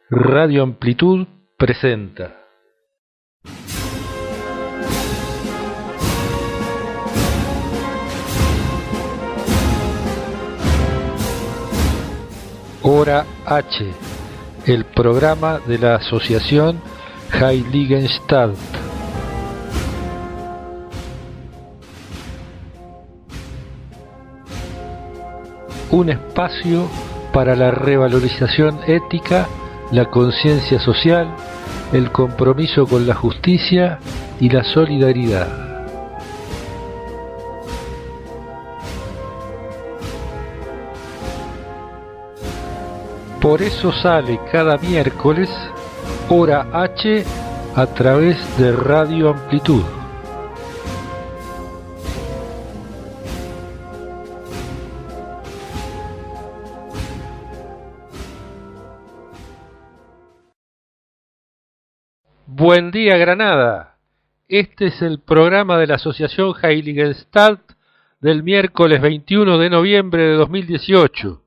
Radio Amplitud presenta Hora H, el programa de la Asociación Heiligenstadt. Un espacio para la revalorización ética, la conciencia social, el compromiso con la justicia y la solidaridad. Por eso sale cada miércoles Hora H a través de Radio Amplitud. Buen día, Granada. Este es el programa de la Asociación Heiligenstadt del miércoles 21 de noviembre de 2018,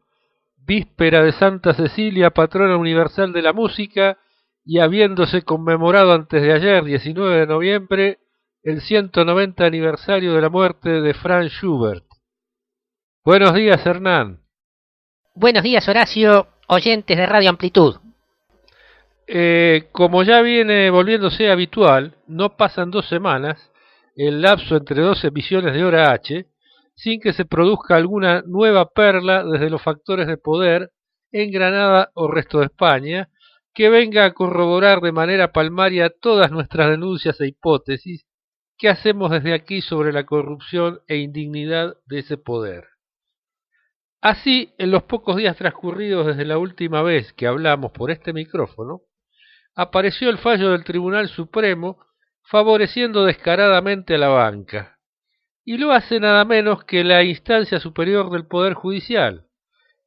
víspera de Santa Cecilia, patrona universal de la música, y habiéndose conmemorado antes de ayer, 19 de noviembre, el 190 aniversario de la muerte de Franz Schubert. Buenos días, Hernán. Buenos días, Horacio, oyentes de Radio Amplitud. Como ya viene volviéndose habitual, no pasan 2 semanas, el lapso entre 2 emisiones de Hora H, sin que se produzca alguna nueva perla desde los factores de poder en Granada o resto de España, que venga a corroborar de manera palmaria todas nuestras denuncias e hipótesis que hacemos desde aquí sobre la corrupción e indignidad de ese poder. Así, en los pocos días transcurridos desde la última vez que hablamos por este micrófono, apareció el fallo del Tribunal Supremo favoreciendo descaradamente a la banca, y lo hace nada menos que la instancia superior del Poder Judicial,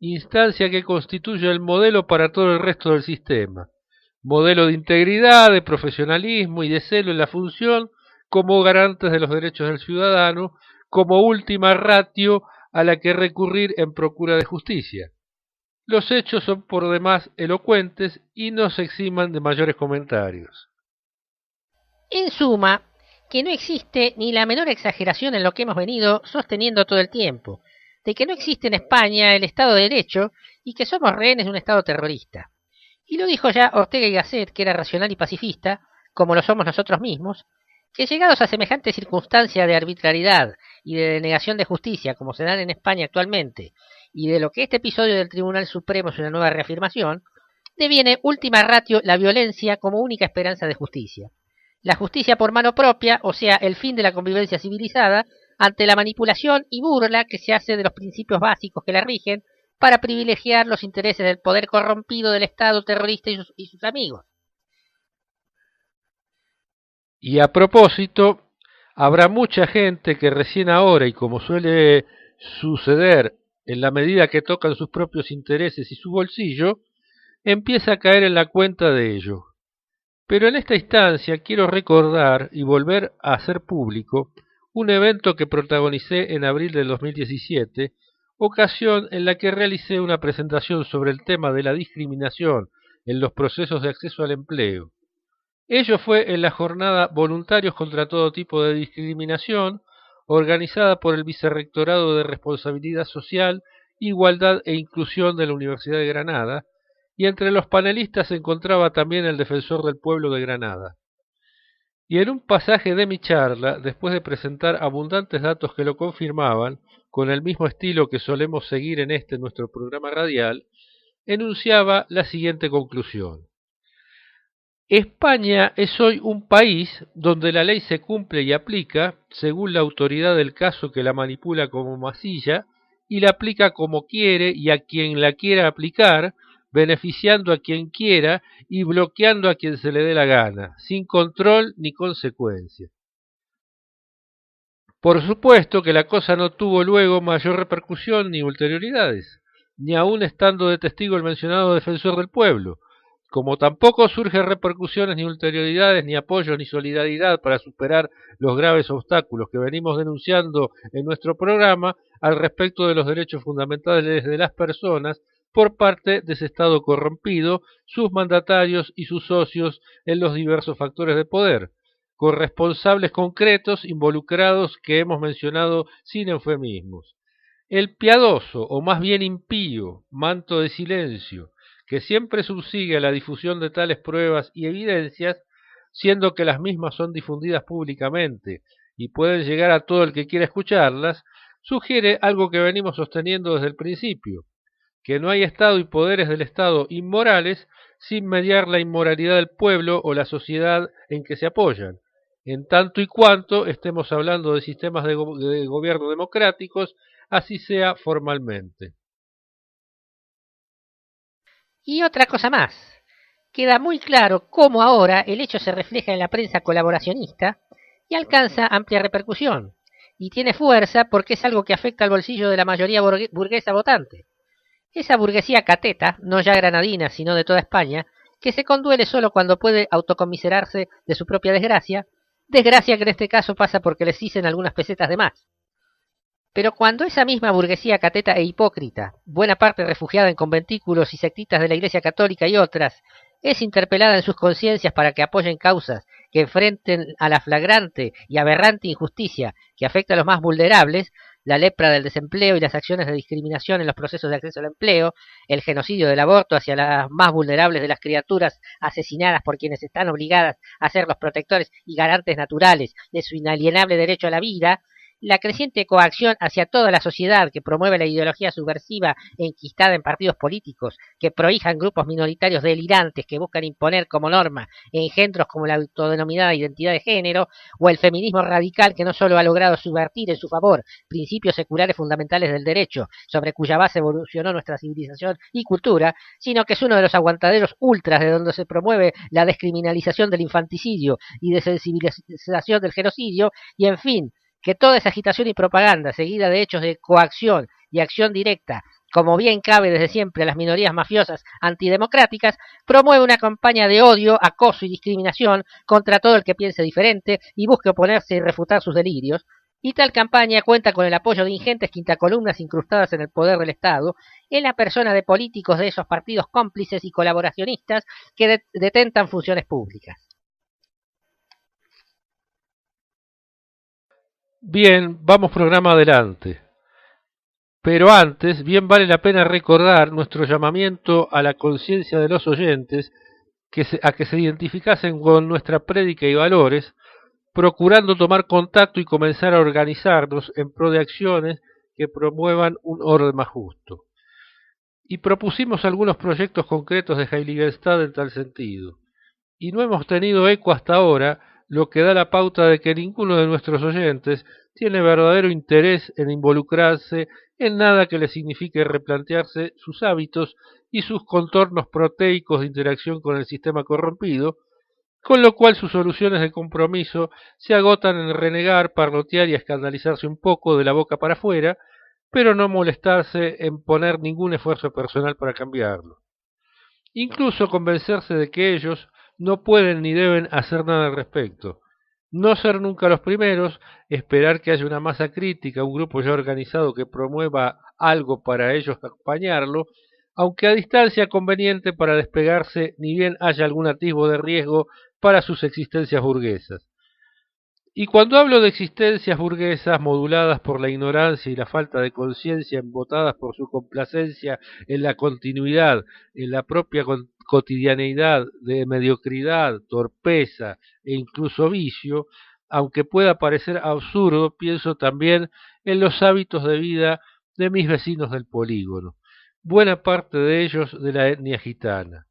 instancia que constituye el modelo para todo el resto del sistema, modelo de integridad, de profesionalismo y de celo en la función como garantes de los derechos del ciudadano, como última ratio a la que recurrir en procura de justicia. Los hechos son por demás elocuentes y no se eximan de mayores comentarios. En suma, que no existe ni la menor exageración en lo que hemos venido sosteniendo todo el tiempo, de que no existe en España el Estado de Derecho y que somos rehenes de un Estado terrorista. Y lo dijo ya Ortega y Gasset, que era racional y pacifista, como lo somos nosotros mismos, que llegados a semejante circunstancia de arbitrariedad y de denegación de justicia como se dan en España actualmente, y de lo que este episodio del Tribunal Supremo es una nueva reafirmación, deviene última ratio la violencia como única esperanza de justicia. La justicia por mano propia, o sea, el fin de la convivencia civilizada, ante la manipulación y burla que se hace de los principios básicos que la rigen para privilegiar los intereses del poder corrompido del Estado terrorista y sus amigos. Y a propósito, habrá mucha gente que recién ahora, y como suele suceder en la medida que tocan sus propios intereses y su bolsillo, empieza a caer en la cuenta de ello. Pero en esta instancia quiero recordar y volver a hacer público un evento que protagonicé en abril del 2017, ocasión en la que realicé una presentación sobre el tema de la discriminación en los procesos de acceso al empleo. Ello fue en la jornada Voluntarios contra todo tipo de discriminación, organizada por el Vicerrectorado de Responsabilidad Social, Igualdad e Inclusión de la Universidad de Granada, y entre los panelistas se encontraba también el Defensor del Pueblo de Granada. Y en un pasaje de mi charla, después de presentar abundantes datos que lo confirmaban, con el mismo estilo que solemos seguir en nuestro programa radial, enunciaba la siguiente conclusión. España es hoy un país donde la ley se cumple y aplica según la autoridad del caso que la manipula como masilla y la aplica como quiere y a quien la quiera aplicar, beneficiando a quien quiera y bloqueando a quien se le dé la gana, sin control ni consecuencia. Por supuesto que la cosa no tuvo luego mayor repercusión ni ulterioridades, ni aun estando de testigo el mencionado Defensor del Pueblo, como tampoco surgen repercusiones ni ulterioridades, ni apoyo ni solidaridad para superar los graves obstáculos que venimos denunciando en nuestro programa al respecto de los derechos fundamentales de las personas, por parte de ese Estado corrompido, sus mandatarios y sus socios en los diversos factores de poder, con responsables concretos involucrados que hemos mencionado sin eufemismos. El piadoso, o más bien impío, manto de silencio, que siempre subsigue a la difusión de tales pruebas y evidencias, siendo que las mismas son difundidas públicamente y pueden llegar a todo el que quiera escucharlas, sugiere algo que venimos sosteniendo desde el principio, que no hay Estado y poderes del Estado inmorales sin mediar la inmoralidad del pueblo o la sociedad en que se apoyan, en tanto y cuanto estemos hablando de sistemas de gobierno democráticos, así sea formalmente. Y otra cosa más, queda muy claro cómo ahora el hecho se refleja en la prensa colaboracionista y alcanza amplia repercusión, y tiene fuerza porque es algo que afecta al bolsillo de la mayoría burguesa votante. Esa burguesía cateta, no ya granadina, sino de toda España, que se conduele solo cuando puede autocomiserarse de su propia desgracia, desgracia que en este caso pasa porque les hicen algunas pesetas de más. Pero cuando esa misma burguesía cateta e hipócrita, buena parte refugiada en conventículos y sectitas de la Iglesia Católica y otras, es interpelada en sus conciencias para que apoyen causas que enfrenten a la flagrante y aberrante injusticia que afecta a los más vulnerables, la lepra del desempleo y las acciones de discriminación en los procesos de acceso al empleo, el genocidio del aborto hacia las más vulnerables de las criaturas asesinadas por quienes están obligadas a ser los protectores y garantes naturales de su inalienable derecho a la vida, la creciente coacción hacia toda la sociedad que promueve la ideología subversiva e enquistada en partidos políticos, que prohijan grupos minoritarios delirantes que buscan imponer como norma engendros como la autodenominada identidad de género, o el feminismo radical que no solo ha logrado subvertir en su favor principios seculares fundamentales del derecho, sobre cuya base evolucionó nuestra civilización y cultura, sino que es uno de los aguantaderos ultras de donde se promueve la descriminalización del infanticidio y desensibilización del genocidio, y en fin, que toda esa agitación y propaganda, seguida de hechos de coacción y acción directa, como bien cabe desde siempre a las minorías mafiosas antidemocráticas, promueve una campaña de odio, acoso y discriminación contra todo el que piense diferente y busque oponerse y refutar sus delirios, y tal campaña cuenta con el apoyo de ingentes quintacolumnas incrustadas en el poder del Estado, en la persona de políticos de esos partidos cómplices y colaboracionistas que detentan funciones públicas. Bien, vamos programa adelante. Pero antes, bien vale la pena recordar nuestro llamamiento a la conciencia de los oyentes a que se identificasen con nuestra prédica y valores, procurando tomar contacto y comenzar a organizarnos en pro de acciones que promuevan un orden más justo. Y propusimos algunos proyectos concretos de Heiligenstadt en tal sentido, y no hemos tenido eco hasta ahora, lo que da la pauta de que ninguno de nuestros oyentes tiene verdadero interés en involucrarse en nada que le signifique replantearse sus hábitos y sus contornos proteicos de interacción con el sistema corrompido, con lo cual sus soluciones de compromiso se agotan en renegar, parlotear y escandalizarse un poco de la boca para afuera, pero no molestarse en poner ningún esfuerzo personal para cambiarlo. Incluso convencerse de que ellos no pueden ni deben hacer nada al respecto. No ser nunca los primeros, esperar que haya una masa crítica, un grupo ya organizado que promueva algo para ellos acompañarlo, aunque a distancia conveniente para despegarse ni bien haya algún atisbo de riesgo para sus existencias burguesas. Y cuando hablo de existencias burguesas moduladas por la ignorancia y la falta de conciencia, embotadas por su complacencia en la continuidad, en la propia cotidianeidad de mediocridad, torpeza e incluso vicio, aunque pueda parecer absurdo, pienso también en los hábitos de vida de mis vecinos del polígono, buena parte de ellos de la etnia gitana,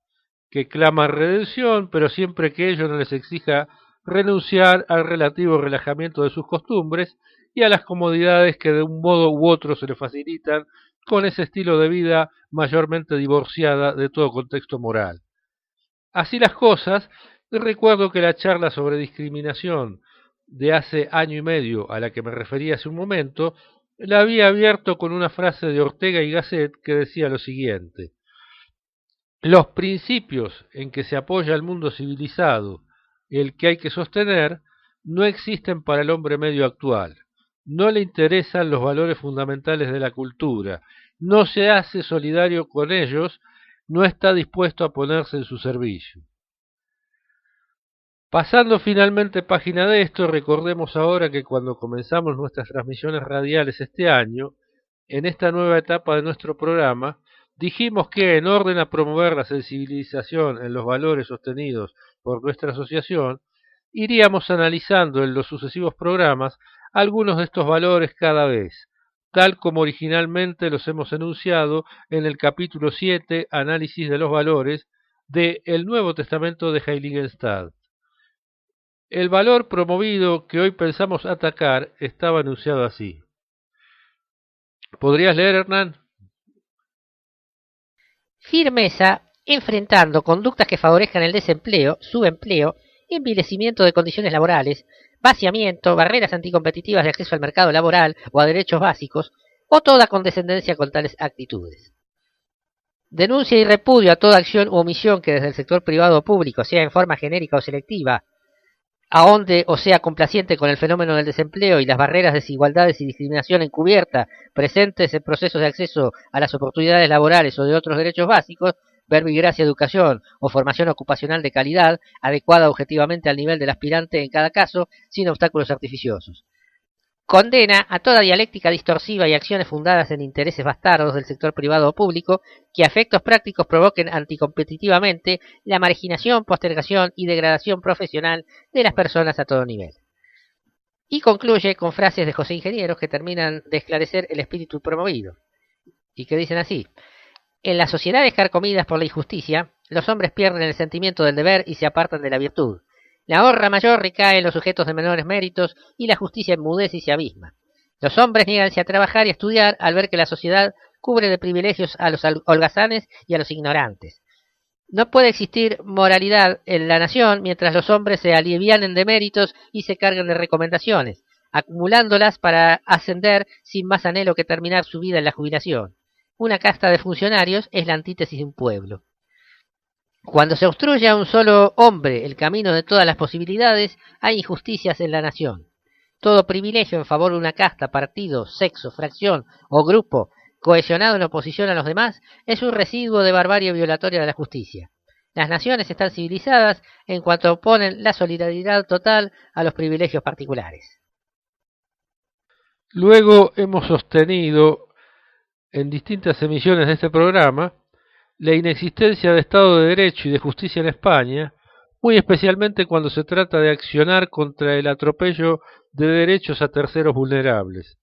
que claman redención, pero siempre que ello no les exija renunciar al relativo relajamiento de sus costumbres y a las comodidades que de un modo u otro se le facilitan con ese estilo de vida mayormente divorciada de todo contexto moral. Así las cosas, recuerdo que la charla sobre discriminación de hace año y medio a la que me refería hace un momento, la había abierto con una frase de Ortega y Gasset que decía lo siguiente: los principios en que se apoya el mundo civilizado, el que hay que sostener, no existen para el hombre medio actual. No le interesan los valores fundamentales de la cultura, no se hace solidario con ellos, no está dispuesto a ponerse en su servicio. Pasando finalmente página de esto, recordemos ahora que cuando comenzamos nuestras transmisiones radiales este año, en esta nueva etapa de nuestro programa, dijimos que en orden a promover la sensibilización en los valores sostenidos por nuestra asociación, iríamos analizando en los sucesivos programas algunos de estos valores cada vez, tal como originalmente los hemos enunciado en el capítulo 7, Análisis de los valores, de El Nuevo Testamento de Heiligenstadt. El valor promovido que hoy pensamos atacar estaba enunciado así. ¿Podrías leer, Hernán? Firmeza, enfrentando conductas que favorezcan el desempleo, subempleo, envilecimiento de condiciones laborales, vaciamiento, barreras anticompetitivas de acceso al mercado laboral o a derechos básicos, o toda condescendencia con tales actitudes. Denuncia y repudio a toda acción u omisión que desde el sector privado o público, sea en forma genérica o selectiva, ahonde o sea complaciente con el fenómeno del desempleo y las barreras, desigualdades y discriminación encubierta presentes en procesos de acceso a las oportunidades laborales o de otros derechos básicos, verbigracia, educación o formación ocupacional de calidad, adecuada objetivamente al nivel del aspirante en cada caso, sin obstáculos artificiosos. Condena a toda dialéctica distorsiva y acciones fundadas en intereses bastardos del sector privado o público que a efectos prácticos provoquen anticompetitivamente la marginación, postergación y degradación profesional de las personas a todo nivel. Y concluye con frases de José Ingenieros que terminan de esclarecer el espíritu promovido, y que dicen así: en las sociedades carcomidas por la injusticia, los hombres pierden el sentimiento del deber y se apartan de la virtud. La honra mayor recae en los sujetos de menores méritos y la justicia enmudece y se abisma. Los hombres nieganse a trabajar y a estudiar al ver que la sociedad cubre de privilegios a los holgazanes y a los ignorantes. No puede existir moralidad en la nación mientras los hombres se alivianen de méritos y se carguen de recomendaciones, acumulándolas para ascender sin más anhelo que terminar su vida en la jubilación. Una casta de funcionarios es la antítesis de un pueblo. Cuando se obstruye a un solo hombre el camino de todas las posibilidades, hay injusticias en la nación. Todo privilegio en favor de una casta, partido, sexo, fracción o grupo cohesionado en oposición a los demás es un residuo de barbarie violatoria de la justicia. Las naciones están civilizadas en cuanto oponen la solidaridad total a los privilegios particulares. Luego hemos sostenido en distintas emisiones de este programa la inexistencia de Estado de Derecho y de justicia en España, muy especialmente cuando se trata de accionar contra el atropello de derechos a terceros vulnerables.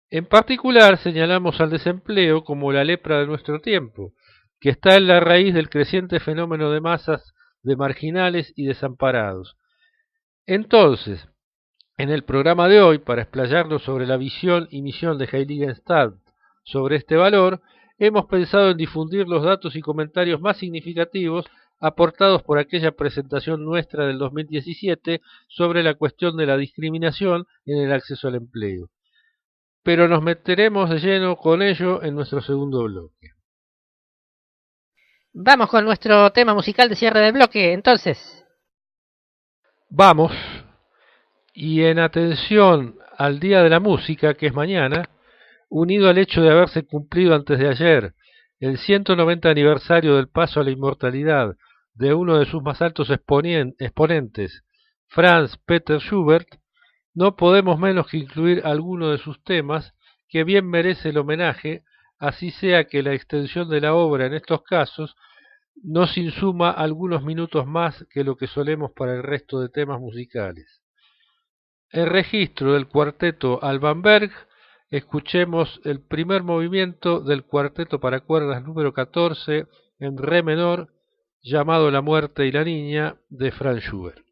En particular señalamos al desempleo como la lepra de nuestro tiempo, que está en la raíz del creciente fenómeno de masas de marginales y desamparados. Entonces, en el programa de hoy, para explayarnos sobre la visión y misión de Heiligenstadt sobre este valor, hemos pensado en difundir los datos y comentarios más significativos aportados por aquella presentación nuestra del 2017 sobre la cuestión de la discriminación en el acceso al empleo. Pero nos meteremos de lleno con ello en nuestro segundo bloque. Vamos con nuestro tema musical de cierre del bloque, entonces. Vamos, y en atención al Día de la Música, que es mañana, unido al hecho de haberse cumplido antes de ayer el 190 aniversario del paso a la inmortalidad de uno de sus más altos exponentes, Franz Peter Schubert, no podemos menos que incluir alguno de sus temas que bien merece el homenaje, así sea que la extensión de la obra en estos casos nos insuma algunos minutos más que lo que solemos para el resto de temas musicales. En registro del cuarteto Alban Berg, escuchemos el primer movimiento del cuarteto para cuerdas número 14 en re menor, llamado La muerte y la niña, de Franz Schubert.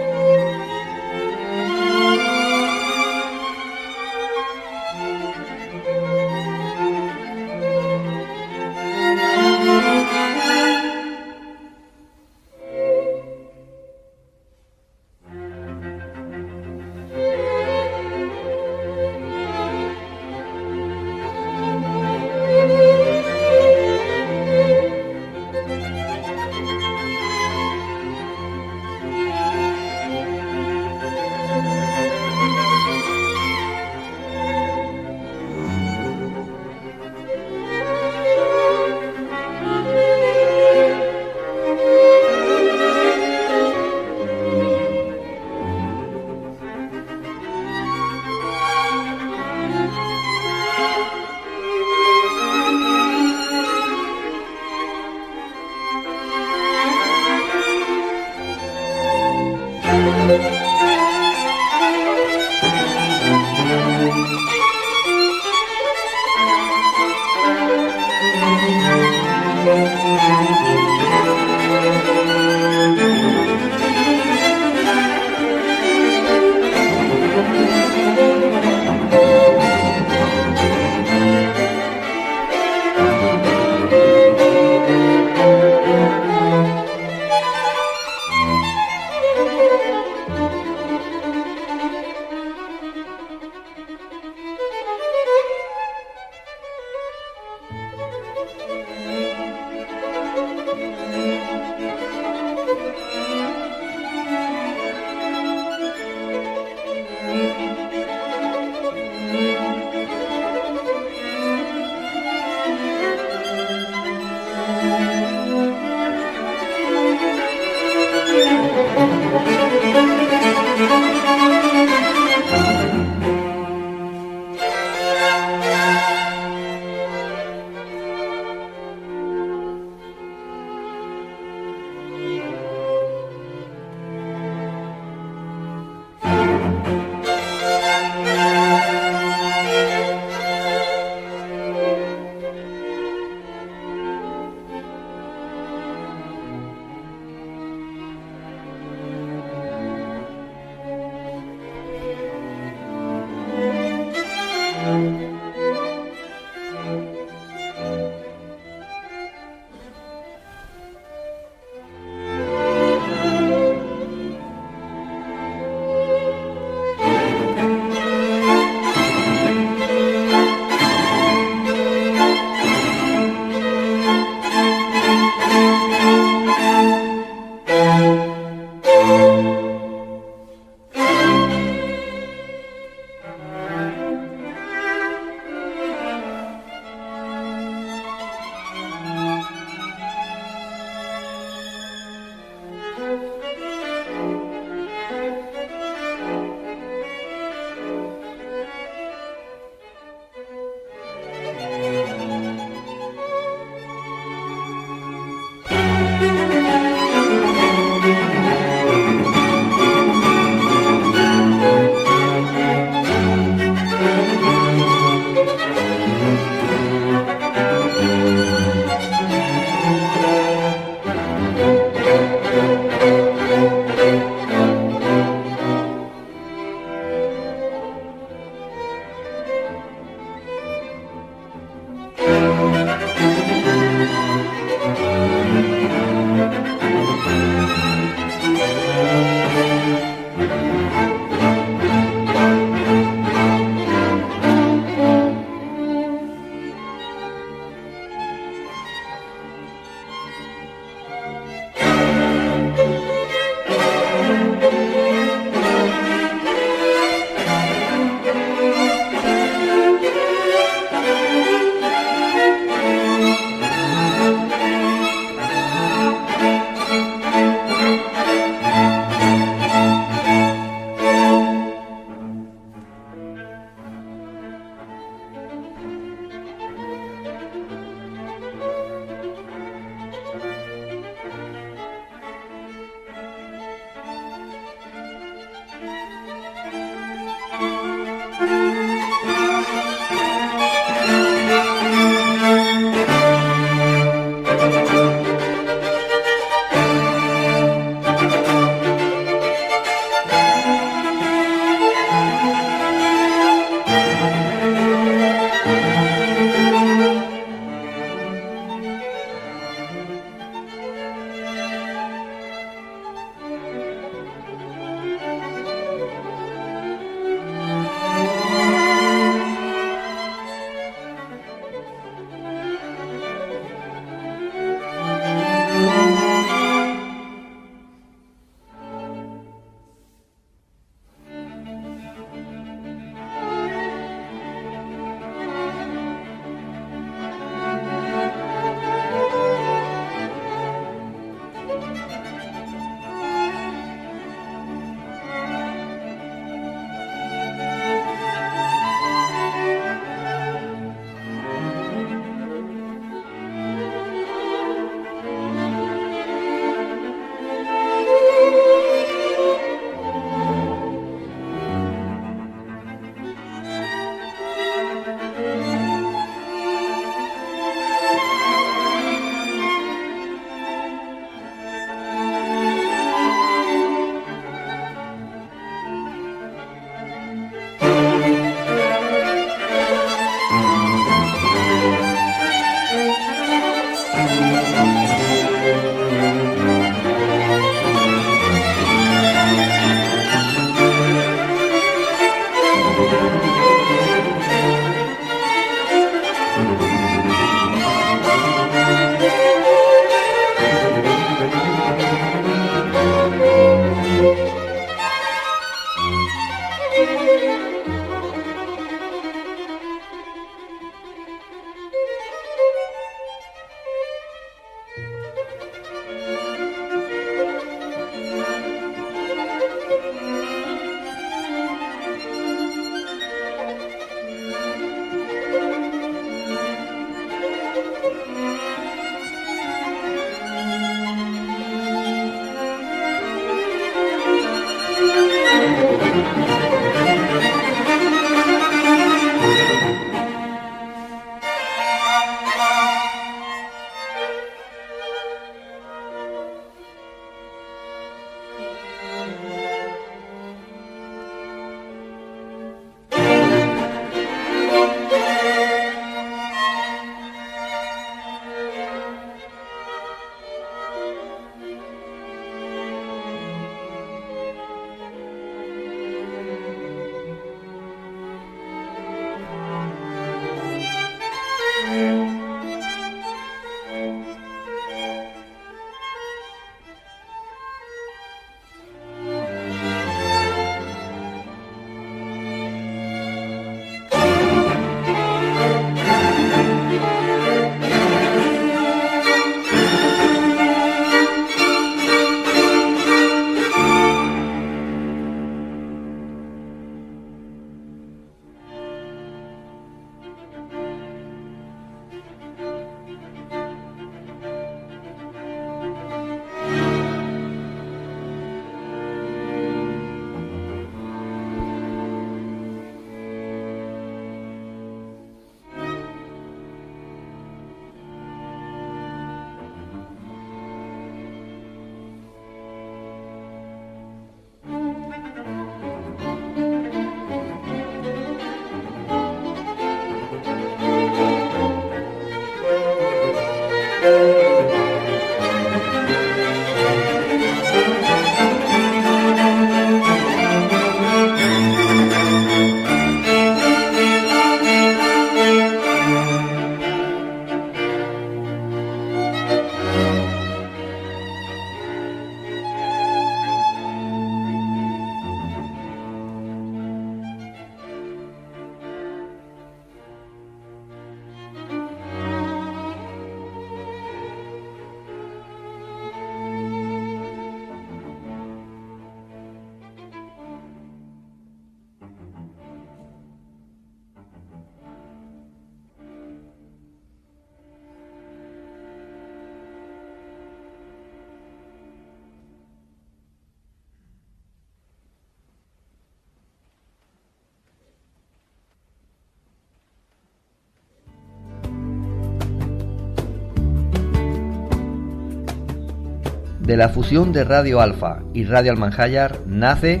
De la fusión de Radio Alfa y Radio Almanjayar nace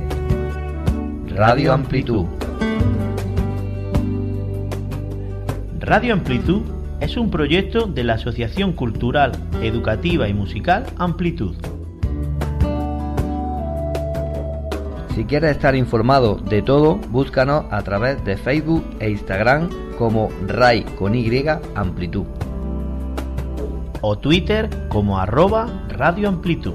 Radio Amplitud. Radio Amplitud es un proyecto de la Asociación Cultural, Educativa y Musical Amplitud. Si quieres estar informado de todo, búscanos a través de Facebook e Instagram como RAI con Y Amplitud. O Twitter como @Radio Amplitud.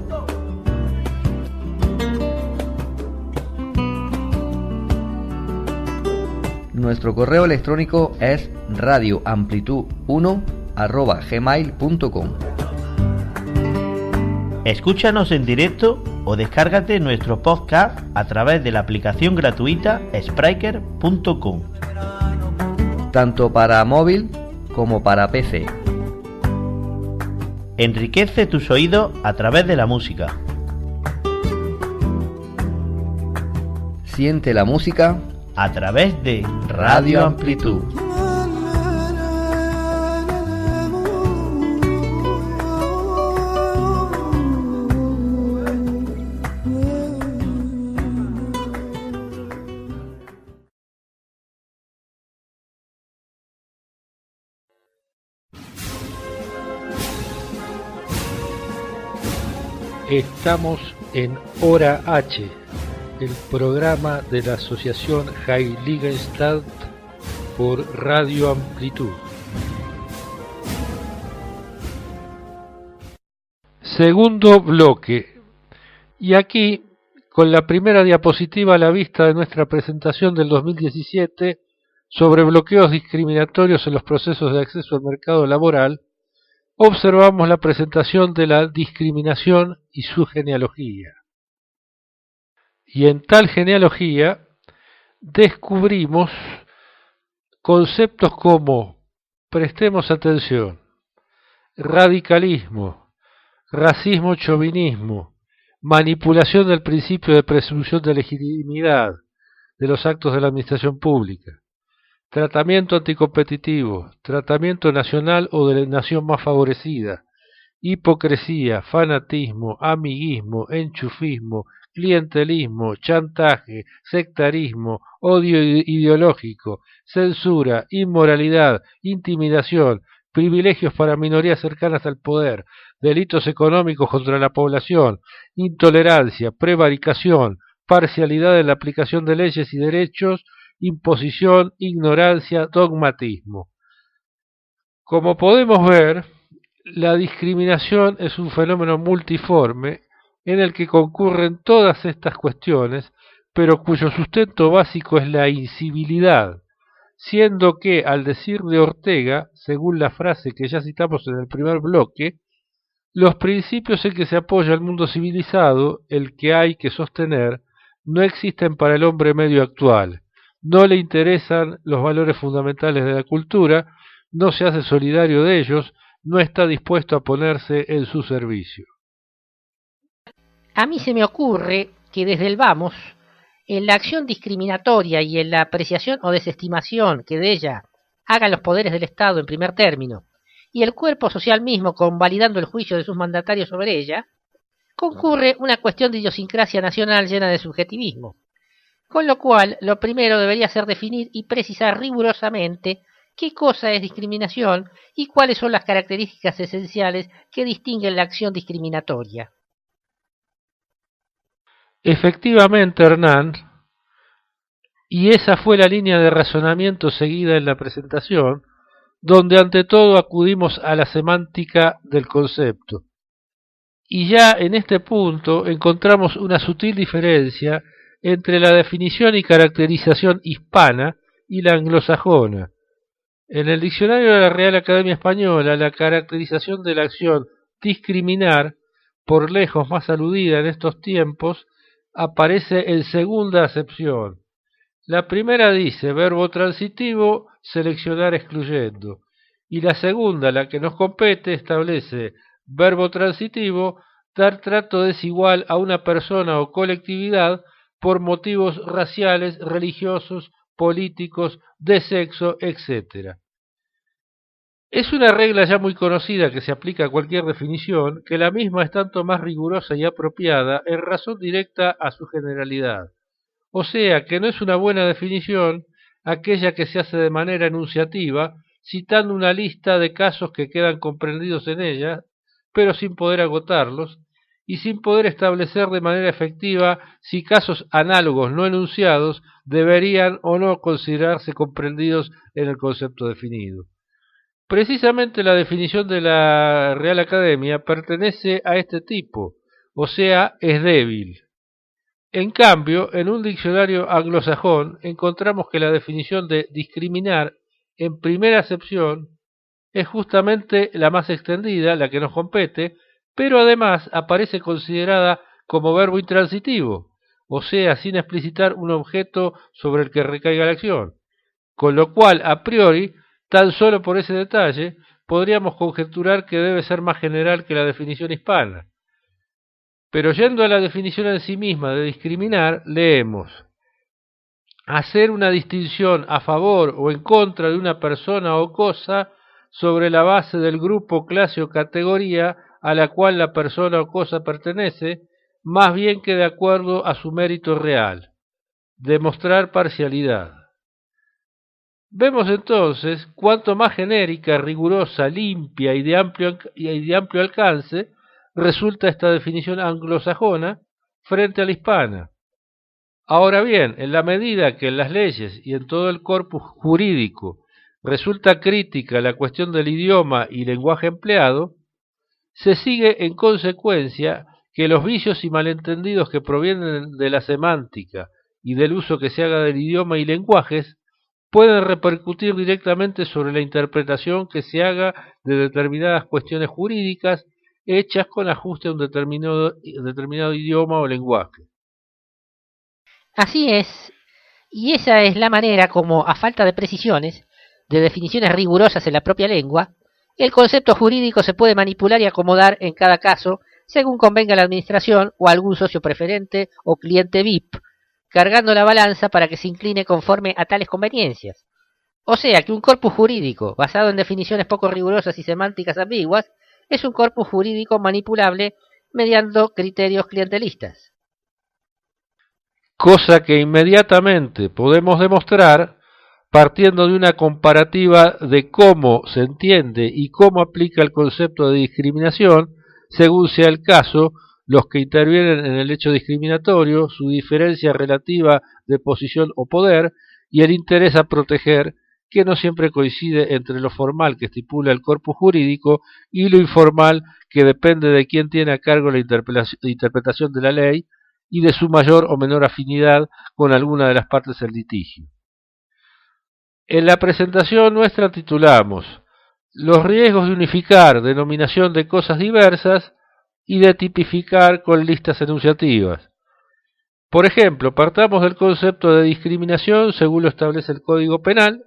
Nuestro correo electrónico es radioamplitud1@gmail.com. Escúchanos en directo o descárgate nuestro podcast a través de la aplicación gratuita Spreaker.com. Tanto para móvil como para PC. Enriquece tus oídos a través de la música. Siente la música a través de Radio Amplitud. Estamos en Hora H, el programa de la Asociación Heiligenstadt por Radio Amplitud. Segundo bloque. Y aquí con la primera diapositiva a la vista de nuestra presentación del 2017 sobre bloqueos discriminatorios en los procesos de acceso al mercado laboral, observamos la presentación de la discriminación y su genealogía. Y en tal genealogía descubrimos conceptos como, prestemos atención, radicalismo, racismo-chauvinismo, manipulación del principio de presunción de legitimidad de los actos de la administración pública, tratamiento anticompetitivo, tratamiento nacional o de la nación más favorecida, hipocresía, fanatismo, amiguismo, enchufismo, clientelismo, chantaje, sectarismo, odio ideológico, censura, inmoralidad, intimidación, privilegios para minorías cercanas al poder, delitos económicos contra la población, intolerancia, prevaricación, parcialidad en la aplicación de leyes y derechos, imposición, ignorancia, dogmatismo. Como podemos ver, la discriminación es un fenómeno multiforme en el que concurren todas estas cuestiones, pero cuyo sustento básico es la incivilidad, siendo que, al decir de Ortega, según la frase que ya citamos en el primer bloque, los principios en que se apoya el mundo civilizado, el que hay que sostener, no existen para el hombre medio actual, no le interesan los valores fundamentales de la cultura, no se hace solidario de ellos, no está dispuesto a ponerse en su servicio. A mí se me ocurre que desde el vamos, en la acción discriminatoria y en la apreciación o desestimación que de ella hagan los poderes del Estado en primer término, y el cuerpo social mismo convalidando el juicio de sus mandatarios sobre ella, concurre una cuestión de idiosincrasia nacional llena de subjetivismo, con lo cual lo primero debería ser definir y precisar rigurosamente qué cosa es discriminación y cuáles son las características esenciales que distinguen la acción discriminatoria. Efectivamente, Hernán, y esa fue la línea de razonamiento seguida en la presentación, donde ante todo acudimos a la semántica del concepto. Y ya en este punto encontramos una sutil diferencia entre la definición y caracterización hispana y la anglosajona. En el diccionario de la Real Academia Española, la caracterización de la acción discriminar, por lejos más aludida en estos tiempos, aparece en segunda acepción. La primera dice verbo transitivo, seleccionar excluyendo, y la segunda, la que nos compete, establece verbo transitivo, dar trato desigual a una persona o colectividad por motivos raciales, religiosos, políticos, de sexo, etc. Es una regla ya muy conocida que se aplica a cualquier definición, que la misma es tanto más rigurosa y apropiada en razón directa a su generalidad. O sea, que no es una buena definición aquella que se hace de manera enunciativa, citando una lista de casos que quedan comprendidos en ella, pero sin poder agotarlos, y sin poder establecer de manera efectiva si casos análogos no enunciados deberían o no considerarse comprendidos en el concepto definido. Precisamente la definición de la Real Academia pertenece a este tipo, o sea, es débil. En cambio, en un diccionario anglosajón encontramos que la definición de discriminar en primera acepción es justamente la más extendida, la que nos compete, pero además aparece considerada como verbo intransitivo, o sea, sin explicitar un objeto sobre el que recaiga la acción, con lo cual, a priori, tan solo por ese detalle, podríamos conjeturar que debe ser más general que la definición hispana. Pero yendo a la definición en sí misma de discriminar, leemos: hacer una distinción a favor o en contra de una persona o cosa sobre la base del grupo, clase o categoría a la cual la persona o cosa pertenece, más bien que de acuerdo a su mérito real. Demostrar parcialidad. Vemos entonces cuánto más genérica, rigurosa, limpia y de amplio alcance resulta esta definición anglosajona frente a la hispana. Ahora bien, en la medida que en las leyes y en todo el corpus jurídico resulta crítica la cuestión del idioma y lenguaje empleado, se sigue en consecuencia que los vicios y malentendidos que provienen de la semántica y del uso que se haga del idioma y lenguajes pueden repercutir directamente sobre la interpretación que se haga de determinadas cuestiones jurídicas hechas con ajuste a un determinado idioma o lenguaje. Así es, y esa es la manera como, a falta de precisiones, de definiciones rigurosas en la propia lengua, el concepto jurídico se puede manipular y acomodar en cada caso según convenga a la administración o a algún socio preferente o cliente VIP, cargando la balanza para que se incline conforme a tales conveniencias. O sea que un corpus jurídico basado en definiciones poco rigurosas y semánticas ambiguas es un corpus jurídico manipulable mediante criterios clientelistas. Cosa que inmediatamente podemos demostrar partiendo de una comparativa de cómo se entiende y cómo aplica el concepto de discriminación, según sea el caso, los que intervienen en el hecho discriminatorio, su diferencia relativa de posición o poder y el interés a proteger, que no siempre coincide entre lo formal que estipula el corpus jurídico y lo informal que depende de quién tiene a cargo la interpretación de la ley y de su mayor o menor afinidad con alguna de las partes del litigio. En la presentación nuestra titulamos Los riesgos de unificar denominación de cosas diversas y de tipificar con listas enunciativas. Por ejemplo, partamos del concepto de discriminación según lo establece el Código Penal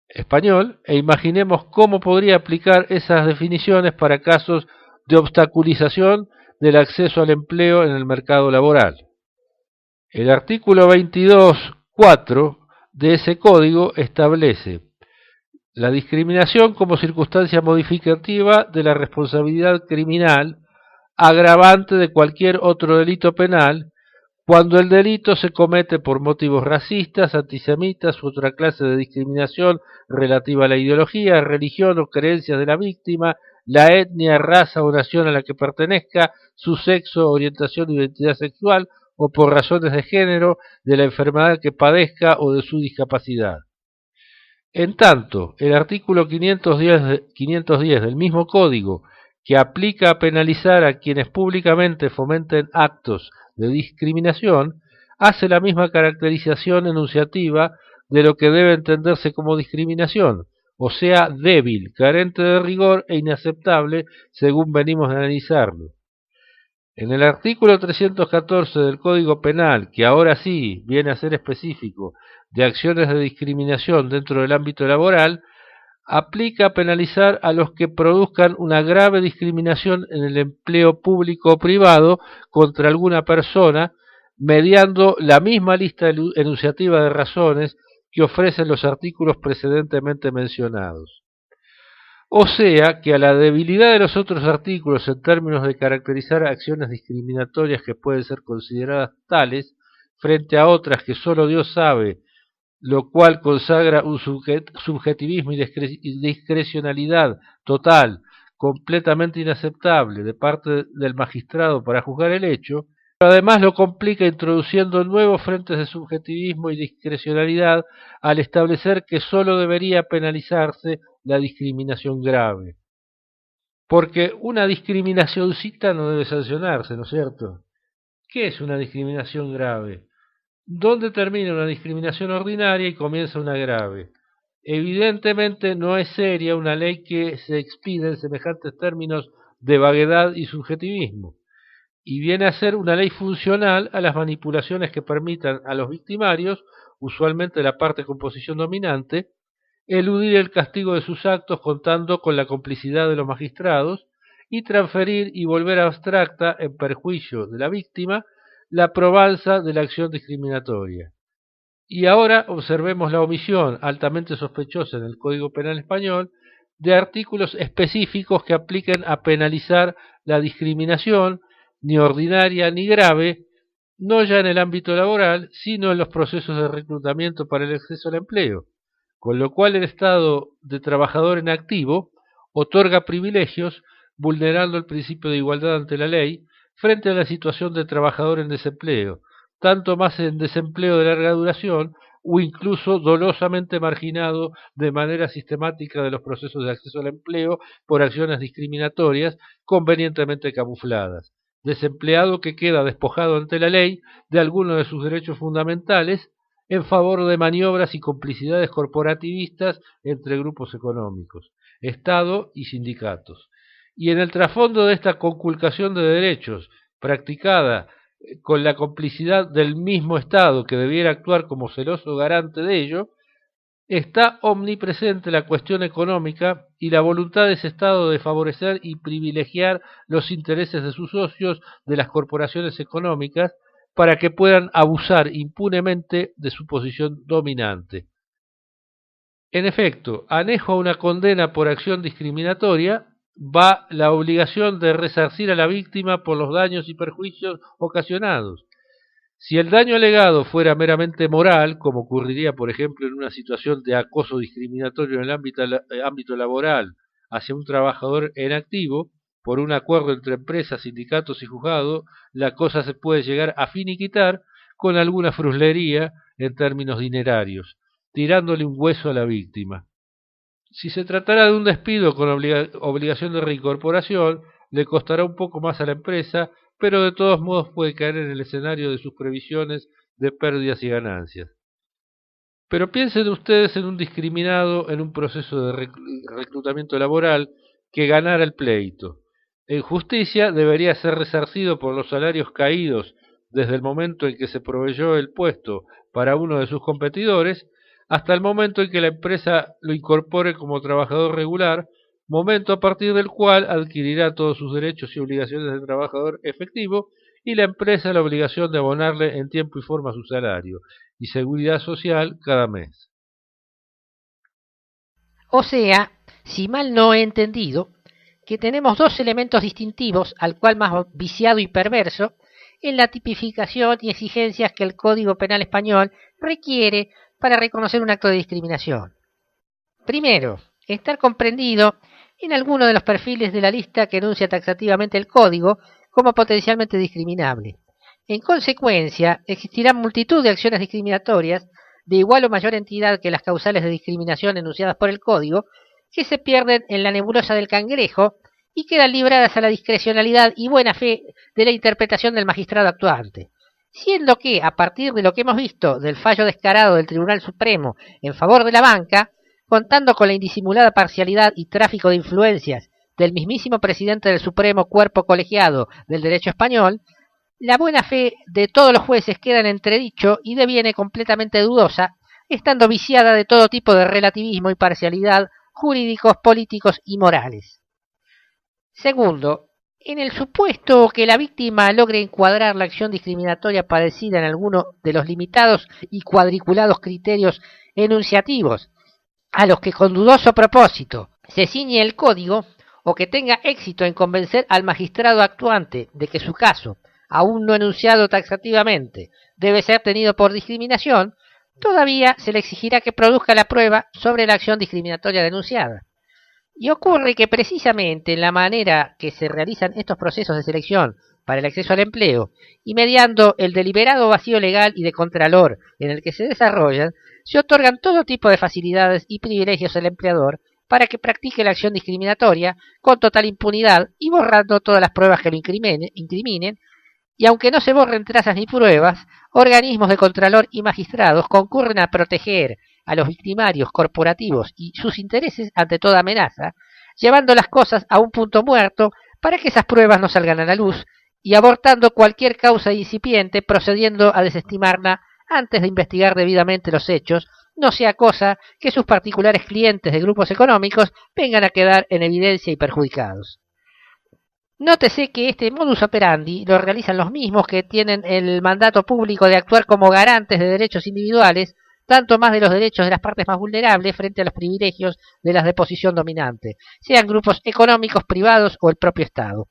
español e imaginemos cómo podría aplicar esas definiciones para casos de obstaculización del acceso al empleo en el mercado laboral. El artículo 22.4 de ese código establece la discriminación como circunstancia modificativa de la responsabilidad criminal agravante de cualquier otro delito penal cuando el delito se comete por motivos racistas, antisemitas u otra clase de discriminación relativa a la ideología, religión o creencias de la víctima, la etnia, raza o nación a la que pertenezca, su sexo, orientación o identidad sexual o por razones de género, de la enfermedad que padezca o de su discapacidad. En tanto, el artículo 510 del mismo código, que aplica a penalizar a quienes públicamente fomenten actos de discriminación, hace la misma caracterización enunciativa de lo que debe entenderse como discriminación, o sea, débil, carente de rigor e inaceptable según venimos a analizarlo. En el artículo 314 del Código Penal, que ahora sí viene a ser específico de acciones de discriminación dentro del ámbito laboral, aplica a penalizar a los que produzcan una grave discriminación en el empleo público o privado contra alguna persona, mediando la misma lista enunciativa de razones que ofrecen los artículos precedentemente mencionados. O sea que a la debilidad de los otros artículos en términos de caracterizar acciones discriminatorias que pueden ser consideradas tales, frente a otras que solo Dios sabe, lo cual consagra un subjetivismo y discrecionalidad total, completamente inaceptable de parte del magistrado para juzgar el hecho, pero además lo complica introduciendo nuevos frentes de subjetivismo y discrecionalidad al establecer que sólo debería penalizarse la discriminación grave. Porque una discriminacióncita no debe sancionarse, ¿no es cierto? ¿Qué es una discriminación grave? ¿Dónde termina una discriminación ordinaria y comienza una grave? Evidentemente no es seria una ley que se expide en semejantes términos de vaguedad y subjetivismo, y viene a ser una ley funcional a las manipulaciones que permitan a los victimarios, usualmente la parte con posición dominante, eludir el castigo de sus actos contando con la complicidad de los magistrados y transferir y volver abstracta en perjuicio de la víctima la probanza de la acción discriminatoria. Y ahora observemos la omisión altamente sospechosa en el Código Penal español de artículos específicos que apliquen a penalizar la discriminación, ni ordinaria ni grave, no ya en el ámbito laboral, sino en los procesos de reclutamiento para el acceso al empleo, con lo cual el estado de trabajador en activo otorga privilegios vulnerando el principio de igualdad ante la ley frente a la situación de trabajador en desempleo, tanto más en desempleo de larga duración o incluso dolosamente marginado de manera sistemática de los procesos de acceso al empleo por acciones discriminatorias convenientemente camufladas. desempleado que queda despojado ante la ley de algunos de sus derechos fundamentales en favor de maniobras y complicidades corporativistas entre grupos económicos, Estado y sindicatos. Y en el trasfondo de esta conculcación de derechos, practicada con la complicidad del mismo Estado que debiera actuar como celoso garante de ello, está omnipresente la cuestión económica y la voluntad de ese Estado de favorecer y privilegiar los intereses de sus socios de las corporaciones económicas para que puedan abusar impunemente de su posición dominante. En efecto, anejo a una condena por acción discriminatoria va la obligación de resarcir a la víctima por los daños y perjuicios ocasionados. Si el daño alegado fuera meramente moral, como ocurriría, por ejemplo, en una situación de acoso discriminatorio en el ámbito laboral hacia un trabajador en activo, por un acuerdo entre empresas, sindicatos y juzgado, la cosa se puede llegar a finiquitar con alguna fruslería en términos dinerarios, tirándole un hueso a la víctima. Si se tratara de un despido con obligación de reincorporación, le costará un poco más a la empresa, pero de todos modos puede caer en el escenario de sus previsiones de pérdidas y ganancias. Pero piensen ustedes en un discriminado en un proceso de reclutamiento laboral que ganara el pleito. En justicia debería ser resarcido por los salarios caídos desde el momento en que se proveyó el puesto para uno de sus competidores hasta el momento en que la empresa lo incorpore como trabajador regular, momento a partir del cual adquirirá todos sus derechos y obligaciones de trabajador efectivo y la empresa la obligación de abonarle en tiempo y forma su salario y seguridad social cada mes. O sea, si mal no he entendido, que tenemos dos elementos distintivos, al cual más viciado y perverso, en la tipificación y exigencias que el Código Penal español requiere para reconocer un acto de discriminación. Primero, estar comprendido en alguno de los perfiles de la lista que enuncia taxativamente el Código como potencialmente discriminable. En consecuencia, existirán multitud de acciones discriminatorias de igual o mayor entidad que las causales de discriminación enunciadas por el Código, que se pierden en la nebulosa del cangrejo y quedan libradas a la discrecionalidad y buena fe de la interpretación del magistrado actuante. Siendo que, a partir de lo que hemos visto del fallo descarado del Tribunal Supremo en favor de la banca, contando con la indisimulada parcialidad y tráfico de influencias del mismísimo presidente del Supremo Cuerpo Colegiado del Derecho Español, la buena fe de todos los jueces queda en entredicho y deviene completamente dudosa, estando viciada de todo tipo de relativismo y parcialidad jurídicos, políticos y morales. Segundo, en el supuesto que la víctima logre encuadrar la acción discriminatoria padecida en alguno de los limitados y cuadriculados criterios enunciativos a los que con dudoso propósito se ciñe el Código, o que tenga éxito en convencer al magistrado actuante de que su caso, aún no enunciado taxativamente, debe ser tenido por discriminación, todavía se le exigirá que produzca la prueba sobre la acción discriminatoria denunciada. Y ocurre que precisamente en la manera que se realizan estos procesos de selección para el acceso al empleo y mediando el deliberado vacío legal y de contralor en el que se desarrollan, se otorgan todo tipo de facilidades y privilegios al empleador para que practique la acción discriminatoria con total impunidad y borrando todas las pruebas que lo incriminen, y aunque no se borren trazas ni pruebas, organismos de contralor y magistrados concurren a proteger a los victimarios corporativos y sus intereses ante toda amenaza, llevando las cosas a un punto muerto para que esas pruebas no salgan a la luz y abortando cualquier causa incipiente, procediendo a desestimarla antes de investigar debidamente los hechos, no sea cosa que sus particulares clientes de grupos económicos vengan a quedar en evidencia y perjudicados. Nótese que este modus operandi lo realizan los mismos que tienen el mandato público de actuar como garantes de derechos individuales, tanto más de los derechos de las partes más vulnerables frente a los privilegios de las de posición dominante, sean grupos económicos privados o el propio Estado.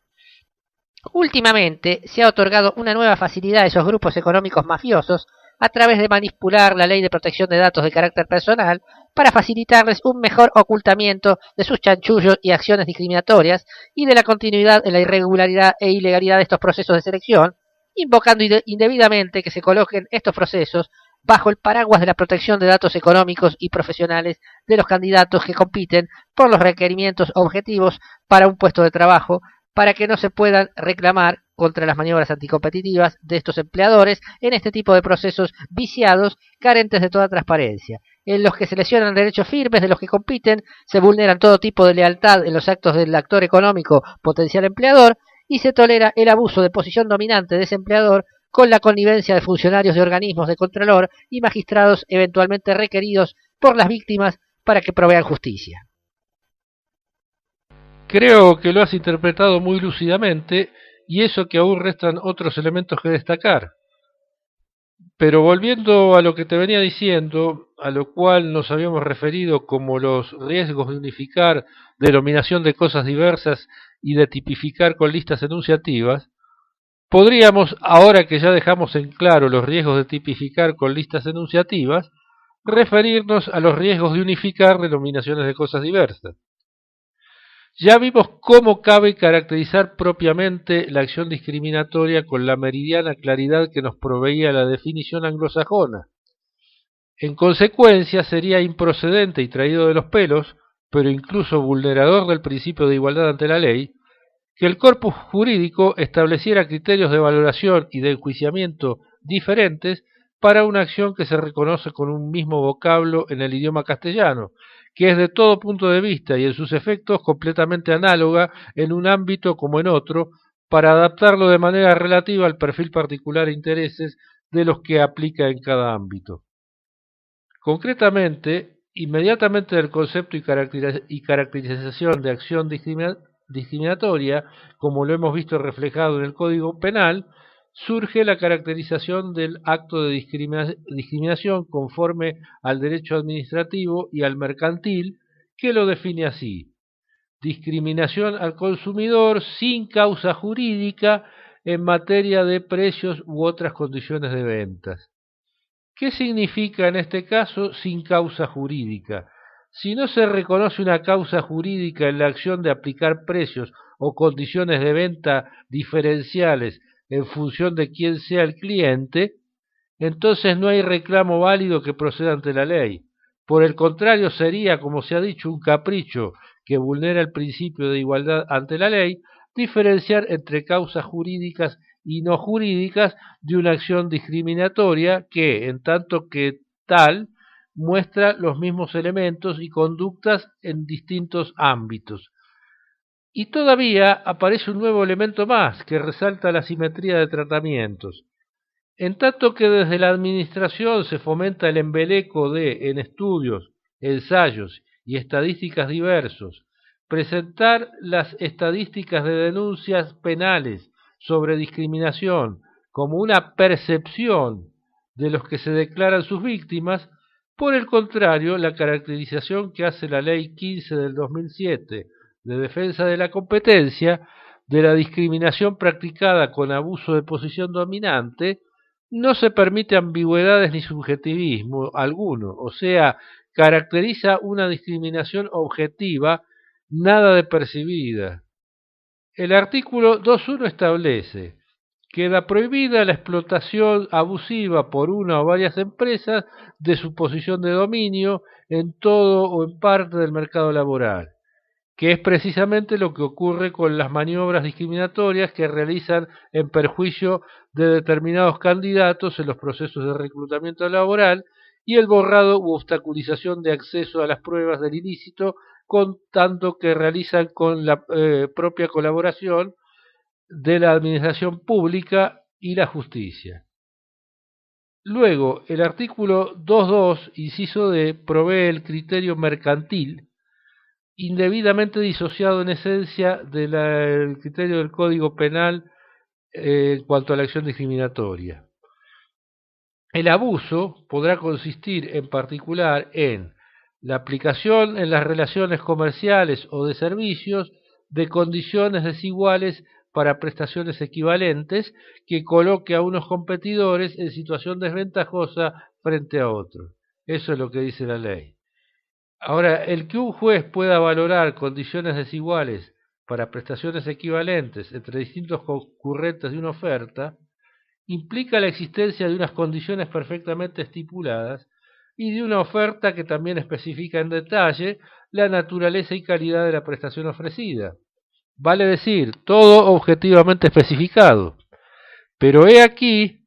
Últimamente se ha otorgado una nueva facilidad a esos grupos económicos mafiosos a través de manipular la Ley de Protección de Datos de carácter personal para facilitarles un mejor ocultamiento de sus chanchullos y acciones discriminatorias y de la continuidad en la irregularidad e ilegalidad de estos procesos de selección, invocando indebidamente que se coloquen estos procesos bajo el paraguas de la protección de datos económicos y profesionales de los candidatos que compiten por los requerimientos objetivos para un puesto de trabajo, para que no se puedan reclamar contra las maniobras anticompetitivas de estos empleadores en este tipo de procesos viciados, carentes de toda transparencia, en los que se lesionan derechos firmes de los que compiten, se vulneran todo tipo de lealtad en los actos del actor económico potencial empleador y se tolera el abuso de posición dominante de ese empleador con la connivencia de funcionarios de organismos de controlor y magistrados eventualmente requeridos por las víctimas para que provean justicia. Creo que lo has interpretado muy lúcidamente, y eso que aún restan otros elementos que destacar. Pero volviendo a lo que te venía diciendo, a lo cual nos habíamos referido como los riesgos de unificar denominación de cosas diversas y de tipificar con listas enunciativas, podríamos, ahora que ya dejamos en claro los riesgos de tipificar con listas enunciativas, referirnos a los riesgos de unificar denominaciones de cosas diversas. Ya vimos cómo cabe caracterizar propiamente la acción discriminatoria con la meridiana claridad que nos proveía la definición anglosajona. En consecuencia, sería improcedente y traído de los pelos, pero incluso vulnerador del principio de igualdad ante la ley, que el corpus jurídico estableciera criterios de valoración y de enjuiciamiento diferentes para una acción que se reconoce con un mismo vocablo en el idioma castellano, que es de todo punto de vista y en sus efectos completamente análoga en un ámbito como en otro, para adaptarlo de manera relativa al perfil particular e intereses de los que aplica en cada ámbito. Concretamente, inmediatamente del concepto y caracterización de acción discriminatoria, como lo hemos visto reflejado en el Código Penal, surge la caracterización del acto de discriminación conforme al derecho administrativo y al mercantil, que lo define así: discriminación al consumidor sin causa jurídica en materia de precios u otras condiciones de ventas. ¿Qué significa en este caso sin causa jurídica? Si no se reconoce una causa jurídica en la acción de aplicar precios o condiciones de venta diferenciales en función de quién sea el cliente, entonces no hay reclamo válido que proceda ante la ley. Por el contrario, sería, como se ha dicho, un capricho que vulnera el principio de igualdad ante la ley, diferenciar entre causas jurídicas y no jurídicas de una acción discriminatoria que, en tanto que tal, muestra los mismos elementos y conductas en distintos ámbitos. Y todavía aparece un nuevo elemento más que resalta la simetría de tratamientos. En tanto que desde la administración se fomenta el embeleco de, en estudios, ensayos y estadísticas diversos, presentar las estadísticas de denuncias penales sobre discriminación como una percepción de los que se declaran sus víctimas, por el contrario, la caracterización que hace la Ley 15 del 2007 de defensa de la competencia de la discriminación practicada con abuso de posición dominante no se permite ambigüedades ni subjetivismo alguno, o sea, caracteriza una discriminación objetiva, nada de percibida. El artículo 2.1 establece: queda prohibida la explotación abusiva por una o varias empresas de su posición de dominio en todo o en parte del mercado laboral, que es precisamente lo que ocurre con las maniobras discriminatorias que realizan en perjuicio de determinados candidatos en los procesos de reclutamiento laboral y el borrado u obstaculización de acceso a las pruebas del ilícito, con tanto que realizan con la propia colaboración de la administración pública y la justicia. Luego, el artículo 2.2, inciso D, provee el criterio mercantil, indebidamente disociado en esencia del criterio del Código Penal en cuanto a la acción discriminatoria. El abuso podrá consistir en particular en la aplicación en las relaciones comerciales o de servicios de condiciones desiguales para prestaciones equivalentes que coloque a unos competidores en situación desventajosa frente a otros. Eso es lo que dice la ley. Ahora, el que un juez pueda valorar condiciones desiguales para prestaciones equivalentes entre distintos concurrentes de una oferta implica la existencia de unas condiciones perfectamente estipuladas y de una oferta que también especifica en detalle la naturaleza y calidad de la prestación ofrecida. vale decir, todo objetivamente especificado. Pero he aquí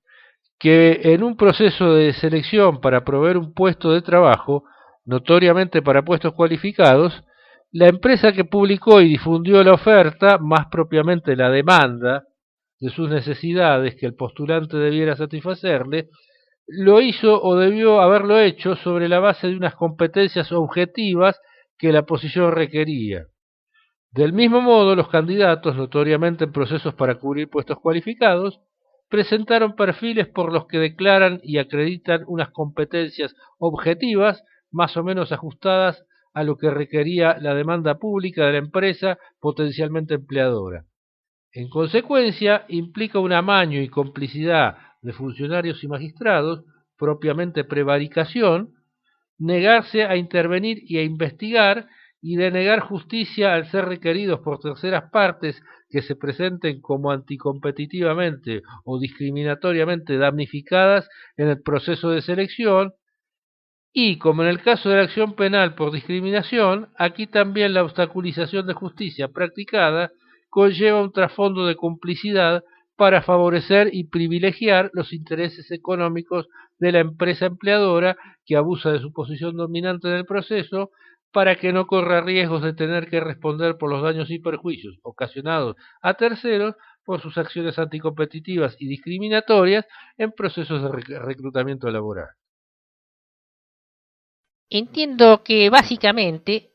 que en un proceso de selección para proveer un puesto de trabajo, notoriamente para puestos cualificados, la empresa que publicó y difundió la oferta, más propiamente la demanda de sus necesidades que el postulante debiera satisfacerle, lo hizo o debió haberlo hecho sobre la base de unas competencias objetivas que la posición requería. Del mismo modo, los candidatos, notoriamente en procesos para cubrir puestos cualificados, presentaron perfiles por los que declaran y acreditan unas competencias objetivas más o menos ajustadas a lo que requería la demanda pública de la empresa potencialmente empleadora. En consecuencia, implica un amaño y complicidad de funcionarios y magistrados, propiamente prevaricación, negarse a intervenir y a investigar y denegar justicia al ser requeridos por terceras partes que se presenten como anticompetitivamente o discriminatoriamente damnificadas en el proceso de selección y, como en el caso de la acción penal por discriminación, aquí también la obstaculización de justicia practicada conlleva un trasfondo de complicidad para favorecer y privilegiar los intereses económicos de la empresa empleadora que abusa de su posición dominante en el proceso para que no corra riesgos de tener que responder por los daños y perjuicios ocasionados a terceros por sus acciones anticompetitivas y discriminatorias en procesos de reclutamiento laboral. Entiendo que básicamente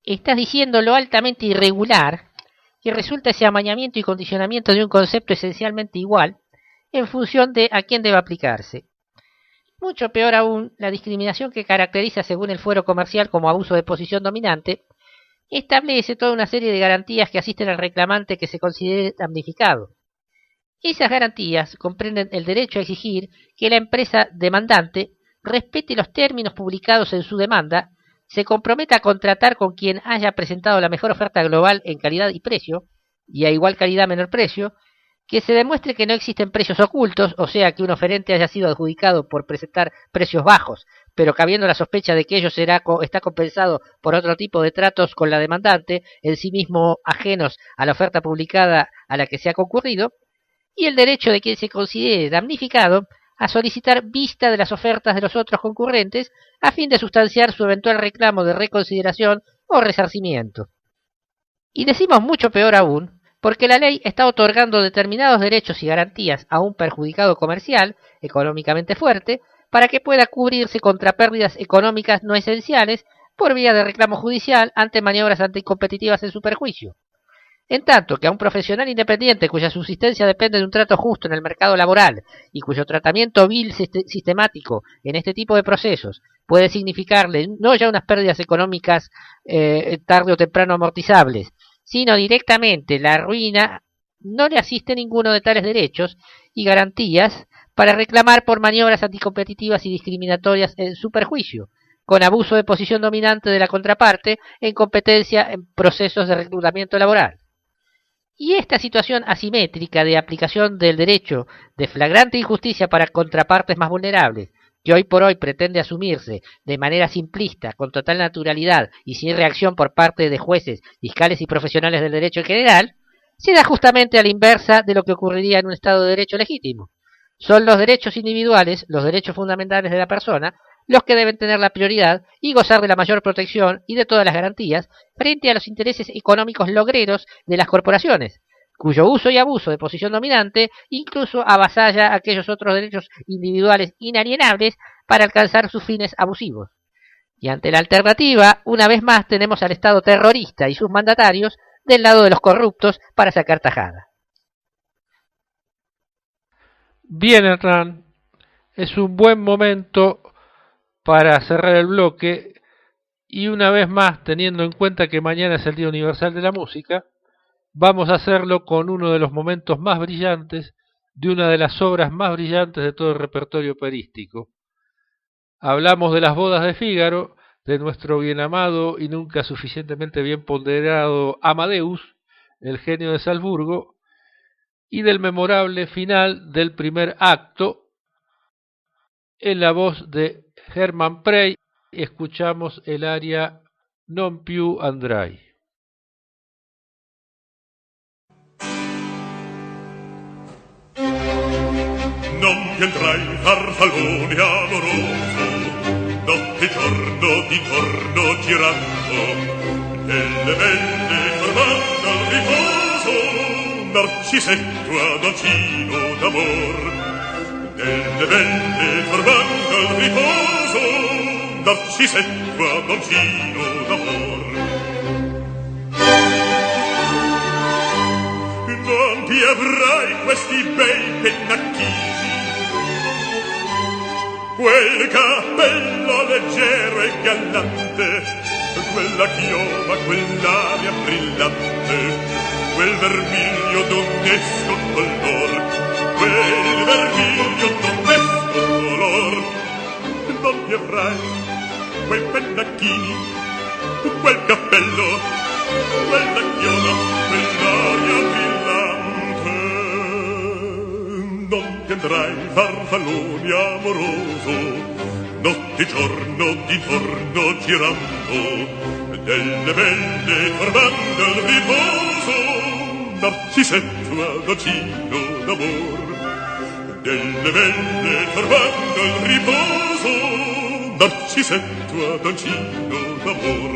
estás diciendo lo altamente irregular que resulta ese amañamiento y condicionamiento de un concepto esencialmente igual en función de a quién debe aplicarse. Mucho peor aún, la discriminación que caracteriza según el fuero comercial como abuso de posición dominante establece toda una serie de garantías que asisten al reclamante que se considere damnificado. Esas garantías comprenden el derecho a exigir que la empresa demandante respete los términos publicados en su demanda, se comprometa a contratar con quien haya presentado la mejor oferta global en calidad y precio, y a igual calidad menor precio, que se demuestre que no existen precios ocultos, o sea, que un oferente haya sido adjudicado por presentar precios bajos, pero cabiendo la sospecha de que ello está compensado por otro tipo de tratos con la demandante, en sí mismo ajenos a la oferta publicada a la que se ha concurrido, y el derecho de quien se considere damnificado a solicitar vista de las ofertas de los otros concurrentes a fin de sustanciar su eventual reclamo de reconsideración o resarcimiento. Y decimos mucho peor aún, porque la ley está otorgando determinados derechos y garantías a un perjudicado comercial, económicamente fuerte, para que pueda cubrirse contra pérdidas económicas no esenciales por vía de reclamo judicial ante maniobras anticompetitivas en su perjuicio. En tanto que a un profesional independiente cuya subsistencia depende de un trato justo en el mercado laboral y cuyo tratamiento vil sistemático en este tipo de procesos puede significarle no ya unas pérdidas económicas tarde o temprano amortizables, sino directamente la ruina, no le asiste ninguno de tales derechos y garantías para reclamar por maniobras anticompetitivas y discriminatorias en su perjuicio, con abuso de posición dominante de la contraparte en competencia en procesos de reclutamiento laboral. Y esta situación asimétrica de aplicación del derecho de flagrante injusticia para contrapartes más vulnerables, que hoy por hoy pretende asumirse de manera simplista, con total naturalidad y sin reacción por parte de jueces, fiscales y profesionales del derecho en general, se da justamente a la inversa de lo que ocurriría en un Estado de Derecho legítimo. Son los derechos individuales, los derechos fundamentales de la persona, los que deben tener la prioridad y gozar de la mayor protección y de todas las garantías frente a los intereses económicos logreros de las corporaciones, cuyo uso y abuso de posición dominante incluso avasalla aquellos otros derechos individuales inalienables para alcanzar sus fines abusivos. Y ante la alternativa, una vez más tenemos al Estado terrorista y sus mandatarios del lado de los corruptos para sacar tajada. Bien, Hernán, es un buen momento para cerrar el bloque y una vez más, teniendo en cuenta que mañana es el Día Universal de la Música, vamos a hacerlo con uno de los momentos más brillantes de una de las obras más brillantes de todo el repertorio operístico. Hablamos de las bodas de Fígaro, de nuestro bien amado y nunca suficientemente bien ponderado Amadeus, el genio de Salzburgo, y del memorable final del primer acto, en la voz de Hermann Prey, escuchamos el aria Non più andrai. non piantrai farfallone amoroso, notte e giorno d'intorno girando, nelle belle fermando al riposo, Narcisetto dolcino d'amor, nelle belle fermando al riposo, Narcisetto dolcino d'amor. Non ti avrai questi bei pennacchini, quel cappello leggero e gallante, quella chioma, quell'aria brillante, quel vermiglio d'onesco color, quel vermiglio d'onesco color. Non ti avrai quei pennacchini, quel cappello, quella chioma, quell'aria brillante. Non ti andrai farfallone amoroso, notte e giorno d'intorno girando, delle belle formando il riposo, Narcisetto dolcino d'amor, delle belle formando il riposo, Narcisetto dolcino d'amor.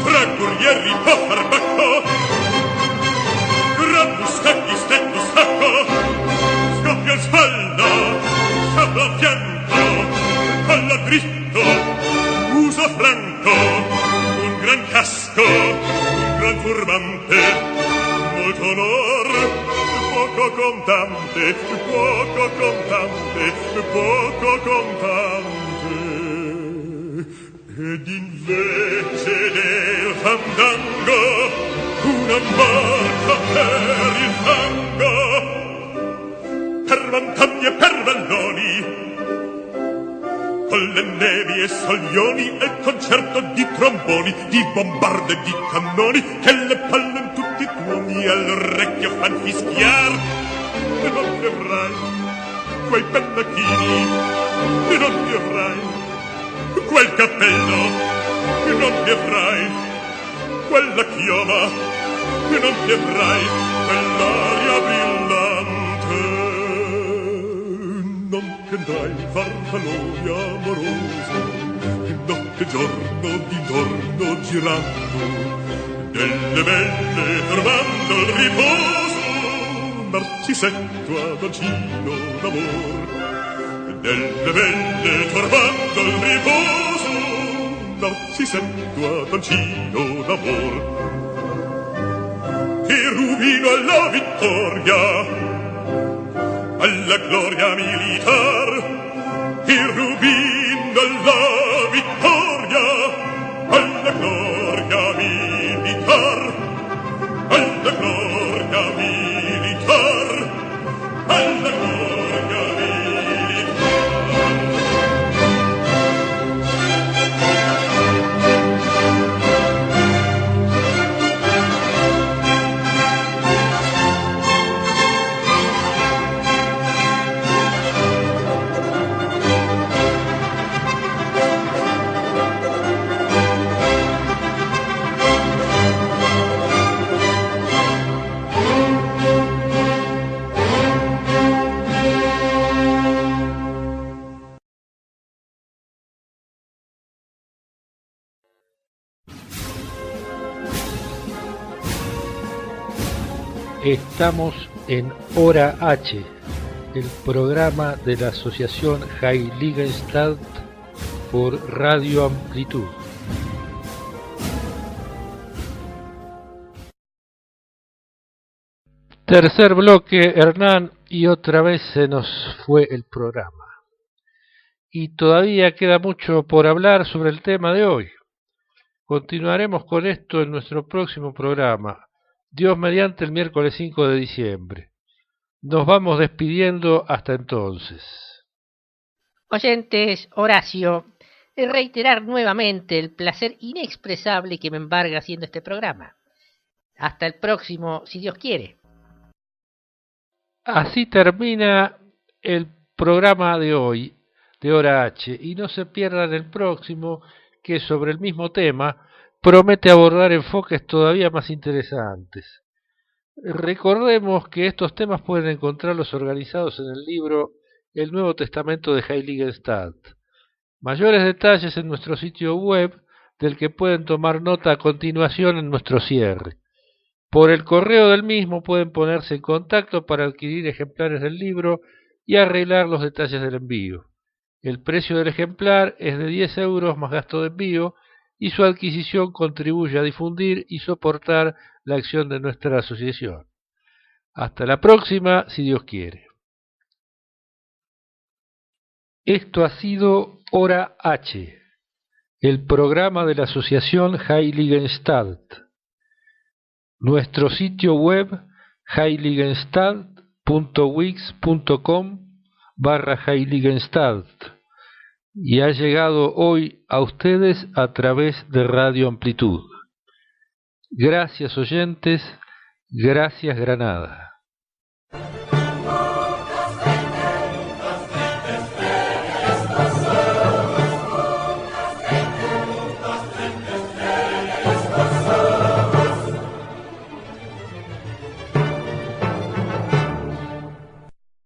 Tra corrieri a farbacco, gran mustacchi stecco stacco, scoppia in spalla, sciabla a fianco, palla dritto, uso franco, un gran casco, un gran turbante, molto onor, poco contante, poco contante, poco contante. Ed invece del fandango una barca per il fango, per vantaggi e per valloni, con le nevi e soglioni e il concerto di tromboni, di bombarde e di cannoni, che le palle in tutti i tuoni all'orecchio fan fischiar. E non ti avrai quei pennacchini, e non ti avrai quel cappello, e non ti avrai quella chioma, e non ti avrai quell'aria brillante. Non ti andrai farfallone amoroso, notte e giorno d'intorno girando, delle belle fermando il riposo, Narcisetto dolcino d'amor, delle belle fermando il riposo, Narcisetto dolcino d'amor. Ti rubino alla vittoria, alla gloria militar, il rubino alla vittoria, alla gloria militar, alla gloria militar, alla gloria militar. Estamos en Hora H, el programa de la Asociación Heiligenstadt por Radio Amplitud. Tercer bloque, Hernán, y otra vez se nos fue el programa. Y todavía queda mucho por hablar sobre el tema de hoy. Continuaremos con esto en nuestro próximo programa, Dios mediante, el miércoles 5 de diciembre. Nos vamos despidiendo hasta entonces. Oyentes, Horacio, reiterar nuevamente el placer inexpresable que me embarga haciendo este programa. Hasta el próximo, si Dios quiere. Así termina el programa de hoy, de Hora H, y no se pierdan el próximo, que sobre el mismo tema promete abordar enfoques todavía más interesantes. Recordemos que estos temas pueden encontrarlos organizados en el libro El Nuevo Testamento de Heiligenstadt. Mayores detalles en nuestro sitio web, del que pueden tomar nota a continuación en nuestro cierre. Por el correo del mismo pueden ponerse en contacto para adquirir ejemplares del libro y arreglar los detalles del envío. El precio del ejemplar es de 10 euros más gasto de envío y su adquisición contribuye a difundir y soportar la acción de nuestra asociación. Hasta la próxima, si Dios quiere. Esto ha sido Hora H, el programa de la asociación Heiligenstadt. Nuestro sitio web heiligenstadt.wix.com/Heiligenstadt y ha llegado hoy a ustedes a través de Radio Amplitud. Gracias oyentes, gracias Granada.